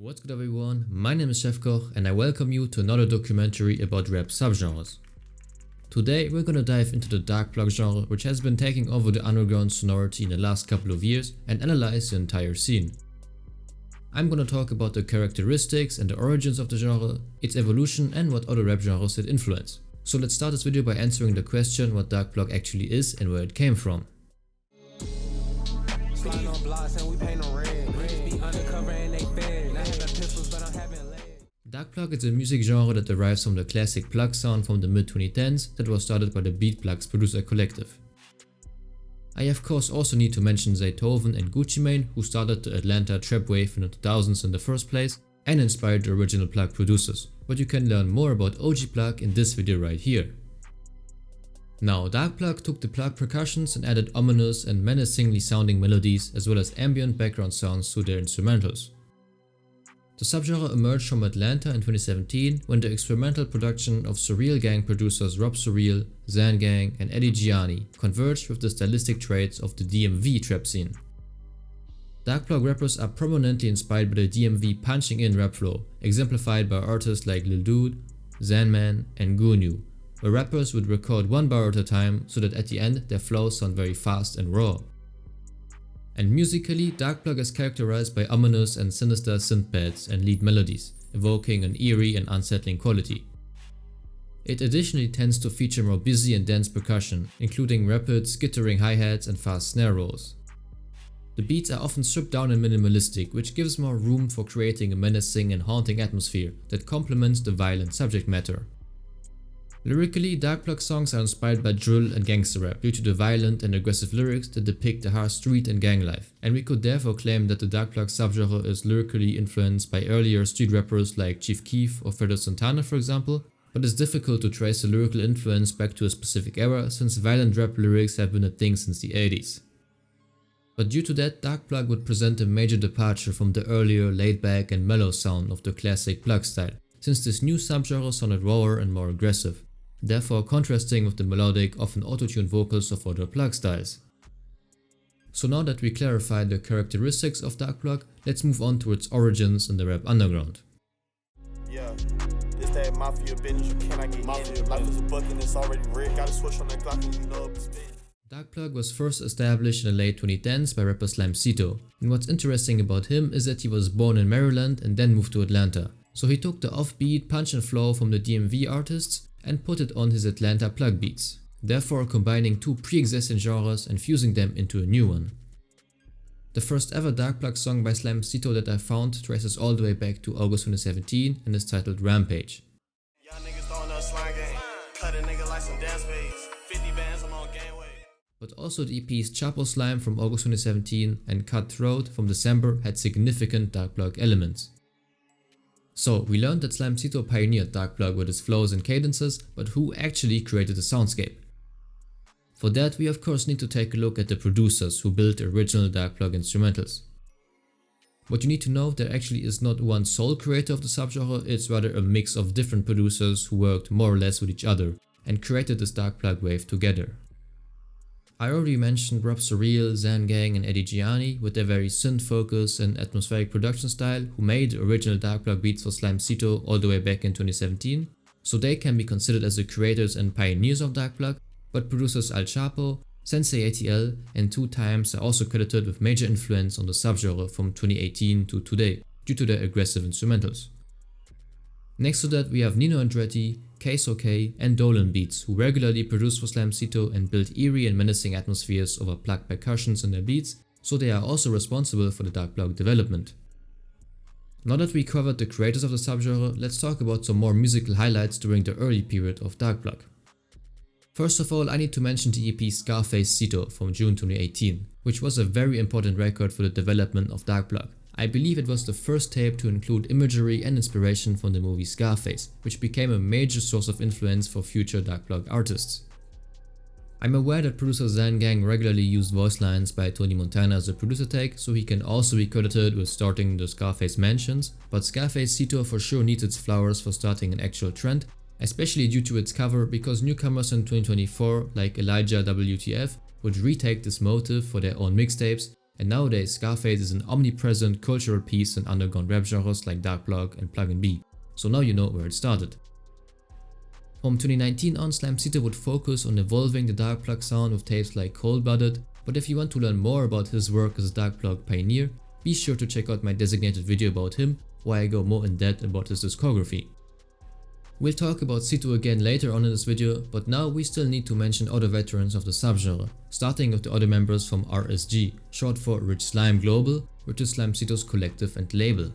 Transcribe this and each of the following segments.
What's good everyone, my name is Chef Koch and I welcome you to another documentary about rap subgenres. Today we're gonna dive into the dark plug genre, which has been taking over the underground sonority in the last couple of years, and analyze the entire scene. I'm gonna talk about the characteristics and the origins of the genre, its evolution and what other rap genres it influenced. So let's start this video by answering the question what dark plug actually is and where it came from. Dark plug is a music genre that derives from the classic plug sound from the mid-2010s that was started by the Beat Plugs producer collective. I of course also need to mention Zaytoven and Gucci Mane, who started the Atlanta trap wave in the 2000s in the first place and inspired the original plug producers, but you can learn more about OG plug in this video right here. Now, dark plug took the plug percussions and added ominous and menacingly sounding melodies as well as ambient background sounds to their instrumentals. The subgenre emerged from Atlanta in 2017 when the experimental production of Surreal Gang producers Rob Surreal, Zan Gang and Eddie Gianni converged with the stylistic traits of the DMV trap scene. Dark plug rappers are prominently inspired by the DMV punching in rap flow, exemplified by artists like Lil Dude, Zanman and Gunu, where rappers would record one bar at a time so that at the end their flows sound very fast and raw. And musically, dark plug is characterized by ominous and sinister synth pads and lead melodies, evoking an eerie and unsettling quality. It additionally tends to feature more busy and dense percussion, including rapid, skittering hi-hats and fast snare rolls. The beats are often stripped down and minimalistic, which gives more room for creating a menacing and haunting atmosphere that complements the violent subject matter. Lyrically, dark plug songs are inspired by drill and gangster rap due to the violent and aggressive lyrics that depict the harsh street and gang life, and we could therefore claim that the dark plug subgenre is lyrically influenced by earlier street rappers like Chief Keef or Fredo Santana for example, but it's difficult to trace the lyrical influence back to a specific era since violent rap lyrics have been a thing since the 80s. But due to that, dark plug would present a major departure from the earlier laid-back and mellow sound of the classic plug style, since this new subgenre sounded rawer and more aggressive, therefore contrasting with the melodic, often auto-tuned vocals of other plug styles. So now that we clarified the characteristics of dark plug, let's move on to its origins in the rap underground. Yeah, this that Mafia Business, can I get Mafia? Life is a buck and it's already red, gotta switch on that clock and you know it's spin. Dark plug was first established in the late 2010s by rapper Slimesito, and what's interesting about him is that he was born in Maryland and then moved to Atlanta. So he took the offbeat punch and flow from the DMV artists and put it on his Atlanta plug beats, therefore combining two pre-existing genres and fusing them into a new one. The first ever dark plug song by Slimesito that I found traces all the way back to August 2017 and is titled Rampage. But also the EPs Chapo Slime from August 2017 and Cutthroat from December had significant dark plug elements. So we learned that Slimesito pioneered dark plug with his flows and cadences, but who actually created the soundscape? For that we of course need to take a look at the producers who built the original dark plug instrumentals. What you need to know, there actually is not one sole creator of the subgenre, it's rather a mix of different producers who worked more or less with each other and created this dark plug wave together. I already mentioned Rob Surreal, Zan Gang and Eddie Gianni with their very synth focus and atmospheric production style, who made the original dark plug beats for Slimesito all the way back in 2017, so they can be considered as the creators and pioneers of dark plug, but producers Al Chapo, Sensei ATL and 2Times are also credited with major influence on the subgenre from 2018 to today due to their aggressive instrumentals. Next to that we have Nino Andretti, Case OK and Dolan Beats, who regularly produce for Slimesito and build eerie and menacing atmospheres over plug percussions in their beats, so they are also responsible for the dark plug development. Now that we covered the creators of the subgenre, let's talk about some more musical highlights during the early period of dark plug. First of all, I need to mention the EP Scarface Cito from June 2018, which was a very important record for the development of dark plug. I believe it was the first tape to include imagery and inspiration from the movie Scarface, which became a major source of influence for future dark plug artists. I'm aware that producer Zan Gang regularly used voice lines by Tony Montana as a producer tag, so he can also be credited with starting the Scarface mentions, but Scarface Cito for sure needs its flowers for starting an actual trend, especially due to its cover, because newcomers in 2024 like Elijah WTF would retake this motive for their own mixtapes and nowadays Scarface is an omnipresent cultural piece in underground rap genres like dark plug and pluggnb, so now you know where it started. From 2019 on, Slimesito would focus on evolving the dark plug sound with tapes like Cold Blooded, but if you want to learn more about his work as a dark plug pioneer, be sure to check out my designated video about him, where I go more in depth about his discography. We'll talk about Sito again later on in this video, but now we still need to mention other veterans of the subgenre, starting with the other members from RSG, short for Rich Slime Global, which is Slimesito's collective and label.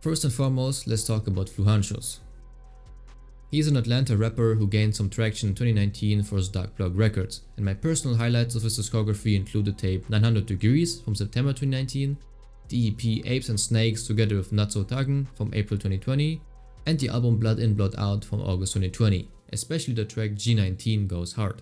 First and foremost, let's talk about Fluhanchos. He's an Atlanta rapper who gained some traction in 2019 for his dark plug records, and my personal highlights of his discography include the tape 900 Degrees from September 2019, the EP Apes and Snakes together with Not So Taggen from April 2020, and the album Blood In Blood Out from August 2020, especially the track G19 goes hard.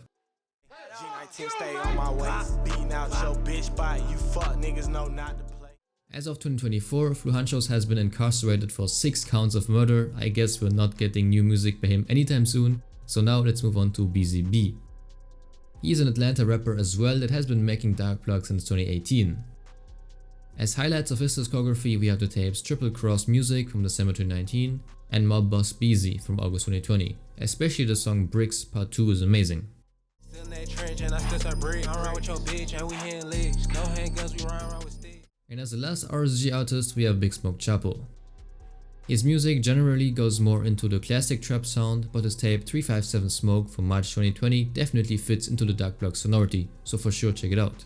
G19 stay on my waist, beating out your bitch by you fuck niggas know not to play. As of 2024, Fluhanchos has been incarcerated for 6 counts of murder. I guess we're not getting new music by him anytime soon, so now let's move on to BeezyB. He is an Atlanta rapper as well that has been making dark plug since 2018. As highlights of his discography, we have the tapes Triple Cross Music from December 2019 and Mob Boss Beezy from August 2020. Especially the song Bricks Part 2 is amazing. And as the last RSG artist, we have Big Smoke Chapo. His music generally goes more into the classic trap sound, but his tape 357 Smoke from March 2020 definitely fits into the dark plug sonority, so for sure check it out.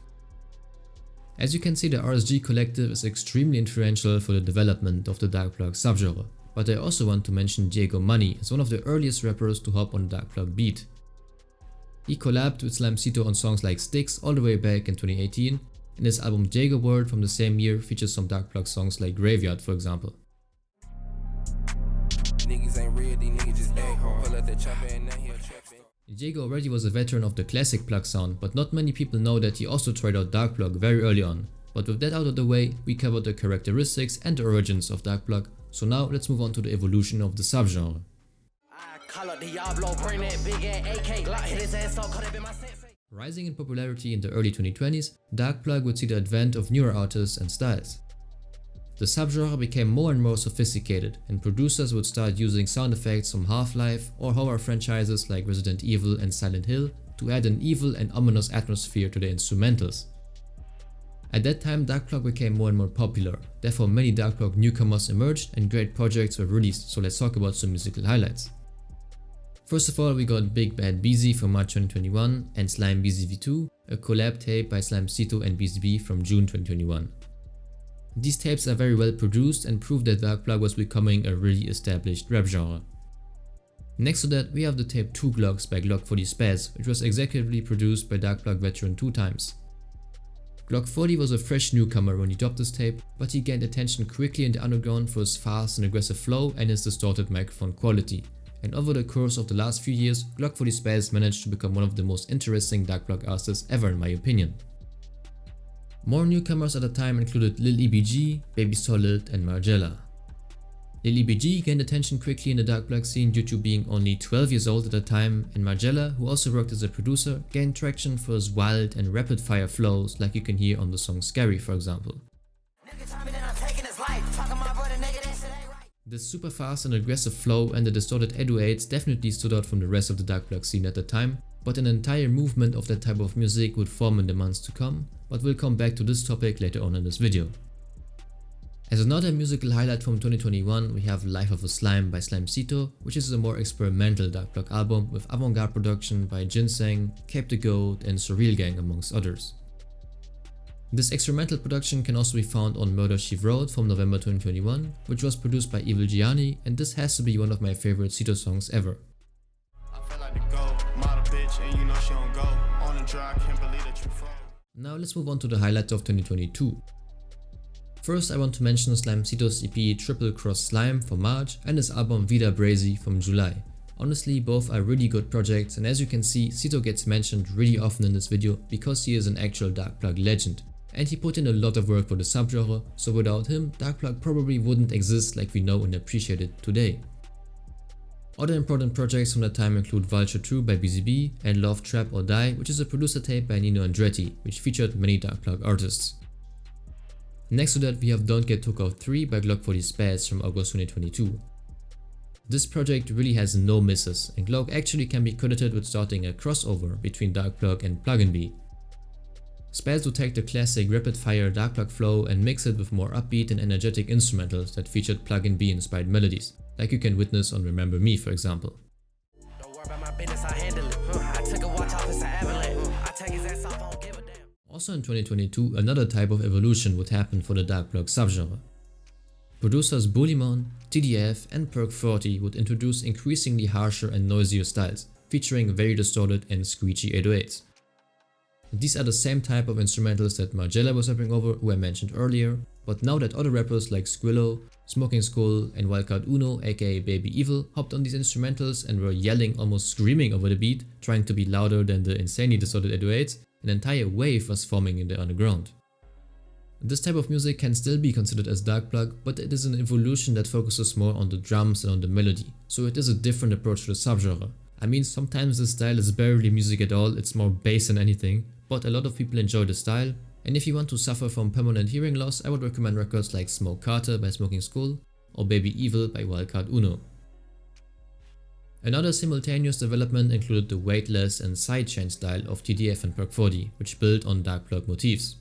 As you can see, the RSG collective is extremely influential for the development of the dark plug subgenre, but I also want to mention Diego Money as one of the earliest rappers to hop on the dark plug beat. He collabed with Slimesito on songs like Sticks all the way back in 2018, and his album Jago World from the same year features some dark plug songs like Graveyard, for example. Jago already was a veteran of the classic plug sound, but not many people know that he also tried out dark plug very early on. But with that out of the way, we covered the characteristics and the origins of dark plug, so now let's move on to the evolution of the subgenre. Rising in popularity in the early 2020s, dark plug would see the advent of newer artists and styles. The subgenre became more and more sophisticated, and producers would start using sound effects from Half-Life or horror franchises like Resident Evil and Silent Hill to add an evil and ominous atmosphere to the instrumentals. At that time, dark plug became more and more popular, therefore many dark plug newcomers emerged and great projects were released, so let's talk about some musical highlights. First of all, we got Big Bad Beezy from March 2021 and Slimebeezy V2, a collab tape by Slimesito and BeezyB from June 2021. These tapes are very well produced and prove that dark plug was becoming a really established rap genre. Next to that, we have the tape 2 Glocks by Glock 40 Spaz, which was executively produced by dark plug veteran 2Times. Glock 40 was a fresh newcomer when he dropped this tape, but he gained attention quickly in the underground for his fast and aggressive flow and his distorted microphone quality. And over the course of the last few years, Glock 40 Spaz managed to become one of the most interesting dark plug artists ever in my opinion. More newcomers at the time included Lil EBG, Baby Solid and Margella. Lil EBG gained attention quickly in the dark plug scene due to being only 12 years old at the time, and Margella, who also worked as a producer, gained traction for his wild and rapid fire flows like you can hear on the song Scary, for example. This super fast and aggressive flow and the distorted 808s definitely stood out from the rest of the dark plug scene at the time, but an entire movement of that type of music would form in the months to come, but we'll come back to this topic later on in this video. As another musical highlight from 2021, we have Life of a Slime by Slimesito, which is a more experimental dark plug album with avant-garde production by Ginseng, Cape the Goat and Surreal Gang amongst others. This experimental production can also be found on Murder She Wrote from November 2021, which was produced by Evil Gianni, and this has to be one of my favorite Sito songs ever. Now let's move on to the highlights of 2022. First, I want to mention Slimesito's EP Triple Cross Slime from March and his album Vida Brazy from July. Honestly, both are really good projects, and as you can see, Sito gets mentioned really often in this video because he is an actual dark plug legend. And he put in a lot of work for the subgenre, so without him, dark plug probably wouldn't exist like we know and appreciate it today. Other important projects from that time include Vulture True by BeezyB and Love Trap or Die, which is a producer tape by Nino Andretti, which featured many Dark Plug artists. Next to that we have Don't Get Took Out 3 by Glock 40 Spaz from August 2022. This project really has no misses, and Glock actually can be credited with starting a crossover between Dark Plug and pluggnb. Spaz would take the classic rapid fire Dark Plug flow and mix it with more upbeat and energetic instrumentals that featured pluggnb inspired melodies, like you can witness on Remember Me for example. Also in 2022, another type of evolution would happen for the Dark Plug subgenre. Producers Bulimon, TDF and Perk 40 would introduce increasingly harsher and noisier styles, featuring very distorted and screechy 808s. These are the same type of instrumentals that Margiela was rapping over, who I mentioned earlier, but now that other rappers like Squillo, Smoking Skull and Wildcard Uno aka Baby Evil hopped on these instrumentals and were yelling, almost screaming over the beat, trying to be louder than the insanely distorted 808s, an entire wave was forming in the underground. This type of music can still be considered as Dark Plug, but it is an evolution that focuses more on the drums and on the melody, so it is a different approach to the subgenre. I mean, sometimes the style is barely music at all, it's more bass than anything, but a lot of people enjoy the style, and if you want to suffer from permanent hearing loss, I would recommend records like Smoke Carter by Smoking Skull or Baby Evil by Wildcard Uno. Another simultaneous development included the weightless and sidechain style of TDF and Perk 40, which built on Dark Plug motifs.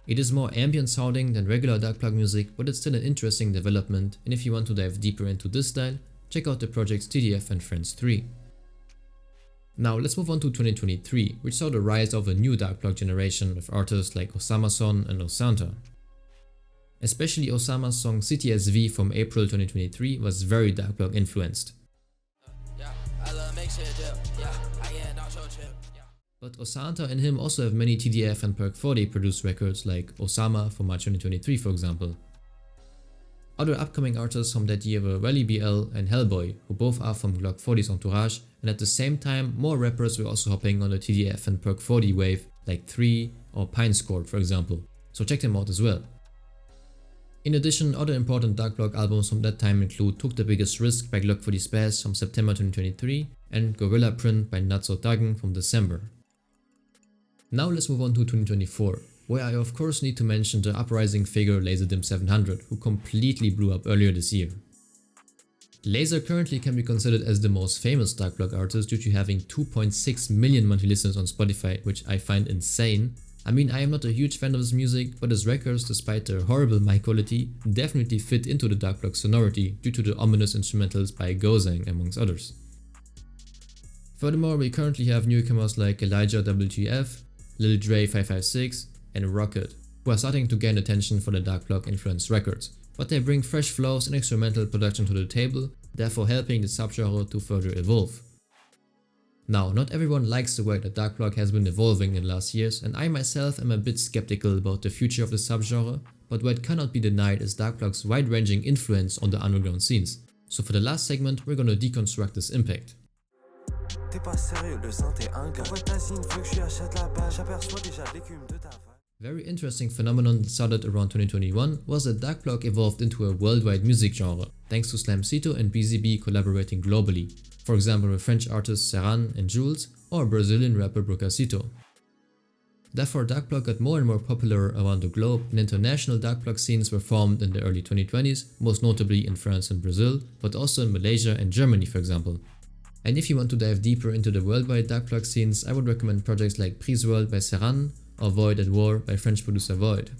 It is more ambient sounding than regular Dark Plug music, but it's still an interesting development, and if you want to dive deeper into this style, check out the projects TDF and Friends 3. Now let's move on to 2023, which saw the rise of a new Dark Plug generation with artists like Osama-son and Osanta. Especially Osama's song CTSV from April 2023 was very Dark Plug influenced. But Osanta and him also have many TDF and Perk 40 produced records like Osama from March 2023 for example. Other upcoming artists from that year were Rally BL and Hellboy, who both are from Glock 40's entourage, and at the same time more rappers were also hopping on the TDF and Perk 40 wave like 3 or Pine Scored for example, so check them out as well. In addition, other important Dark Plug albums from that time include Took the Biggest Risk by Glock 40 Spaz from September 2023 and Gorilla Print by Natso Dagen from December. Now let's move on to 2024, where I of course need to mention the uprising figure LaserDim 700, who completely blew up earlier this year. Laser currently can be considered as the most famous Dark Plug artist due to having 2.6 million monthly listeners on Spotify, which I find insane. I mean, I am not a huge fan of his music, but his records, despite their horrible mic quality, definitely fit into the Dark Plug sonority due to the ominous instrumentals by Gozang amongst others. Furthermore, we currently have newcomers like Elijah WTF, Lil Dre 556 and Rocket, who are starting to gain attention for the Dark Plug influenced records, but they bring fresh flows and experimental production to the table, therefore helping the subgenre to further evolve. Now, not everyone likes the way that Dark Plug has been evolving in the last years, and I myself am a bit skeptical about the future of the subgenre, but what cannot be denied is Dark Plug's wide-ranging influence on the underground scenes. So for the last segment, we're gonna deconstruct this impact. Very interesting phenomenon that started around 2021 was that Dark Plug evolved into a worldwide music genre, thanks to Slimesito and BeezyB collaborating globally, for example with French artists Serran and Jwles or Brazilian rapper Brocasito. Therefore, Dark Plug got more and more popular around the globe, and international Dark Plug scenes were formed in the early 2020s, most notably in France and Brazil, but also in Malaysia and Germany for example. And if you want to dive deeper into the worldwide Dark Plug scenes, I would recommend projects like Prise World by Serran or Void at War by French producer Void.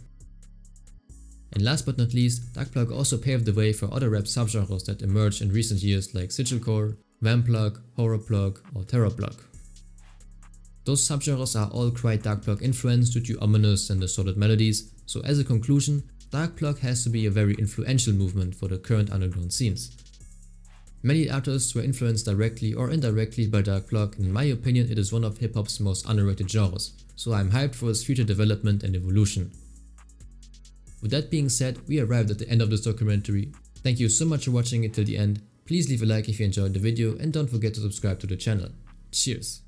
And last but not least, Dark Plug also paved the way for other rap subgenres that emerged in recent years like Sigilcore, Vamplug, Horror Plug or Terror Plug. Those subgenres are all quite Dark Plug influenced due to ominous and distorted melodies, so as a conclusion, Dark Plug has to be a very influential movement for the current underground scenes. Many artists were influenced directly or indirectly by Dark Plug, and in my opinion it is one of hip hop's most underrated genres, so I'm hyped for its future development and evolution. With that being said, we arrived at the end of this documentary. Thank you so much for watching it till the end. Please leave a like if you enjoyed the video and don't forget to subscribe to the channel. Cheers!